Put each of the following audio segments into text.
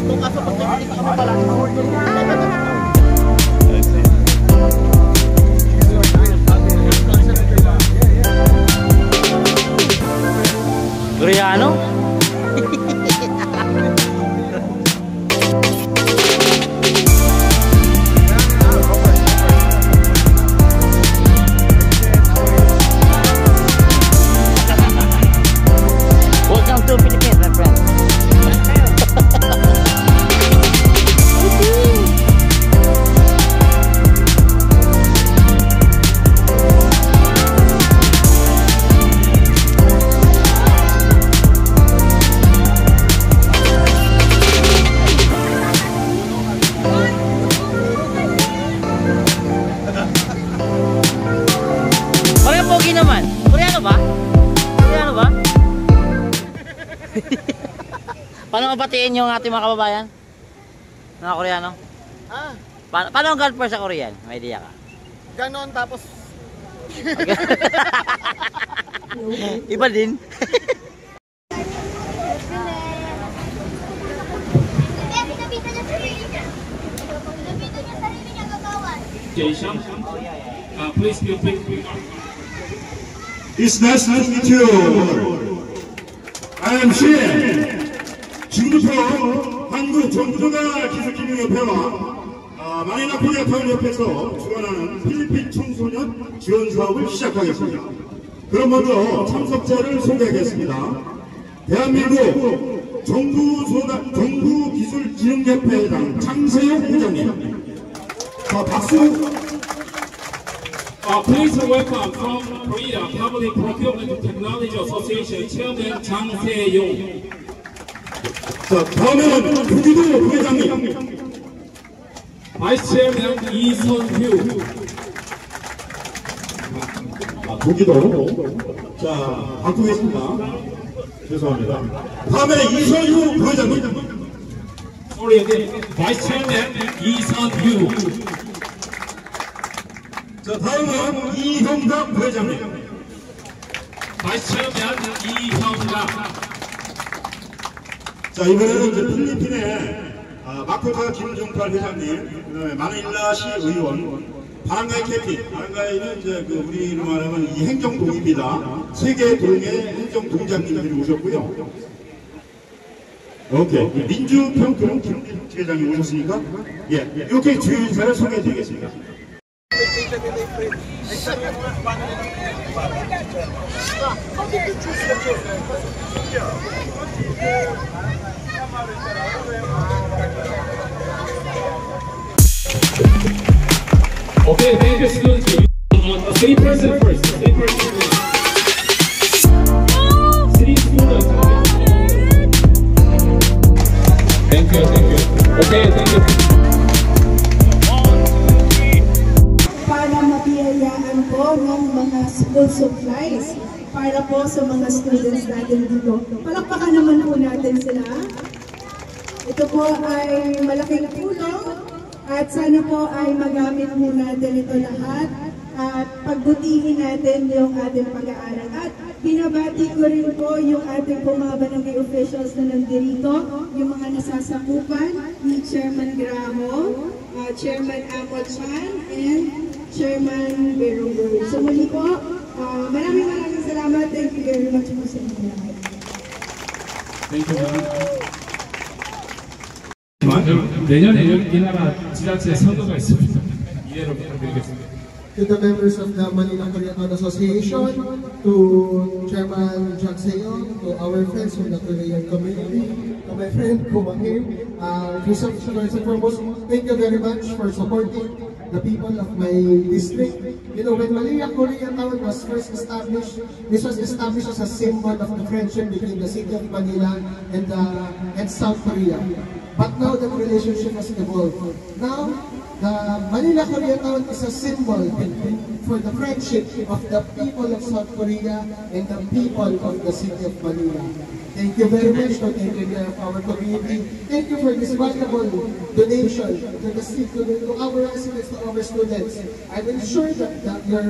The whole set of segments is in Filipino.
Kung kaso pag nakikita kami pala. Koreano? Welcome to Philippines, my friend. Naman. Koreano ba? Koreano ba? Paano mabatiin yung ating mga kababayan? Mga Koreano? Ah. Paano ang God first sa Korean? May idea ka? Ganon tapos... Iba din. Please feel free. It's nice to meet you. I am Shin. 지금부터 한국 정부조가 기술기능협회와 마니라 코리아 타운협회에서 주관하는 필리핀 청소년 지원 사업을 시작하겠습니다. 그럼 먼저 참석자를 소개하겠습니다. 대한민국 정부기술기능협회장 장세용 회장님. 자, 박수. Please welcome from Korea Public Procurement Technology Association Chairman Jang Se-yong. 자, 다음에는 부기도 부회장님. Vice Chairman Lee Sun-hyu. 부기도. 자, 바꾸겠습니다. 죄송합니다. 다음에는 이선유 부회장님. Sorry again. Vice Chairman Lee Sun-hyu. 자, 다음은 이형갑 부회장님. Vice Chairman 이형갑. 자, 이번에는 이제 필리핀의 마코타 김종팔 회장님, 그다음에 마닐라시 의원, 바랑가이 캡틴. 바랑가이는 이제 그 우리로 말하면 이 행정동입니다. 세계 동의 행정동장님들이 오셨고요. 오케이. 민주평통 김 회장님 오셨으니까, 예, 이렇게 주요 인사를 소개해드리겠습니다. Okay, thank you, students. Stay present first. Stay present first. Three students. Thank you, thank you. Okay, thank you. Para mabiyayaan po ng mga school supplies para po sa mga students natin dito. Palakpakan naman po natin sila. Ito po ay malaking tulong at sana po ay magamit po natin ito lahat at pagbutihin natin yung ating pag-aaral. At binabati ko rin po yung ating po mga barangay officials na nandito, yung mga nasasakupan ni Chairman Gramo, Chairman Amo Chan, and Chairman Berunggoy. So muli po, maraming salamat. Thank you very much po sa inyo. Thank you, 내년에 여기 이 나라 지자체 선거가 있습니다. 이해로 부탁드리겠습니다. To the members of the Manila Korean Association, to Chairman Jang Se-yong, to our friends from the Korean community, to my friend Kumangim, first and foremost, thank you very much for supporting the people of my district. You know, when Manila Korean Town was first established, this was established as a symbol of the friendship between the city of Manila and South Korea. But now the relationship has evolved. Now, the Manila Korean Town is a symbol for the friendship of the people of South Korea and the people of the city of Manila. Thank you very much for taking care of our community. Thank you for this valuable donation to the city, to our residents, to our students. I'm sure that your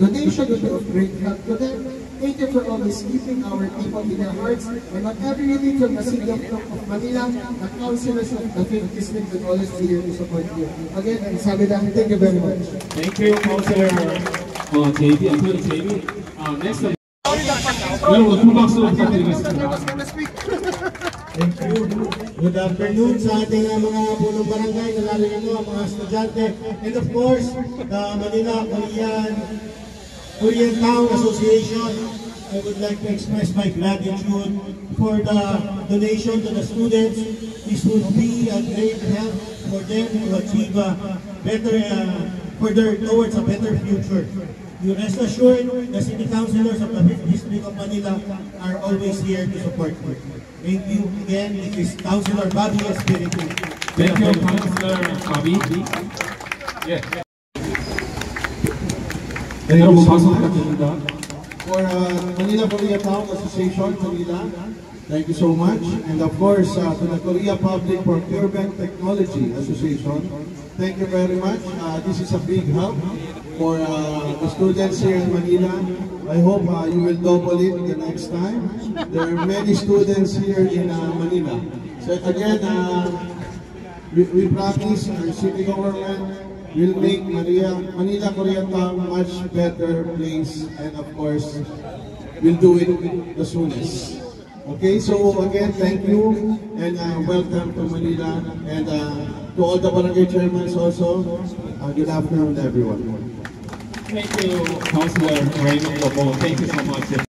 donation will be of great help to them. Thank you for always keeping our people in your hearts, and not every unit from the city of Manila, the councilors of the 5th District will always be here to support you. Again, and sabi lang, thank you very much. Thank you, Councilor JB, Attorney JB. Next, 여러분 두 박수 부탁드리겠습니다. Thank you. Good afternoon sa ating mga punong barangay, nalalaman mo ang mga estudyante, and of course, the Manila Korean Town Association. I would like to express my gratitude for the donation to the students. This would be a great help for them to achieve a better, towards a better future. You rest assured, the city councilors of the 5th District of Manila are always here to support you. Thank you again. This is Councilor Bobby Espiritu. Thank you, Councilor Bobby. 예. 네, 여러분 박수 부탁드립니다. For Manila Korea Town Association, Manila, thank you so much. And of course, to the Korea Public Procurement Technology Association, thank you very much. This is a big help for the students here in Manila. I hope you will double it the next time. There are many students here in Manila. So again, we practice our city government will make Manila Korea Town much better place, and of course, we'll do it the soonest. Okay, so again, thank you and welcome to Manila, and to all the barangay chairmans also. Good afternoon, everyone. Thank you, Councilor Raymond Lobo. Thank you so much.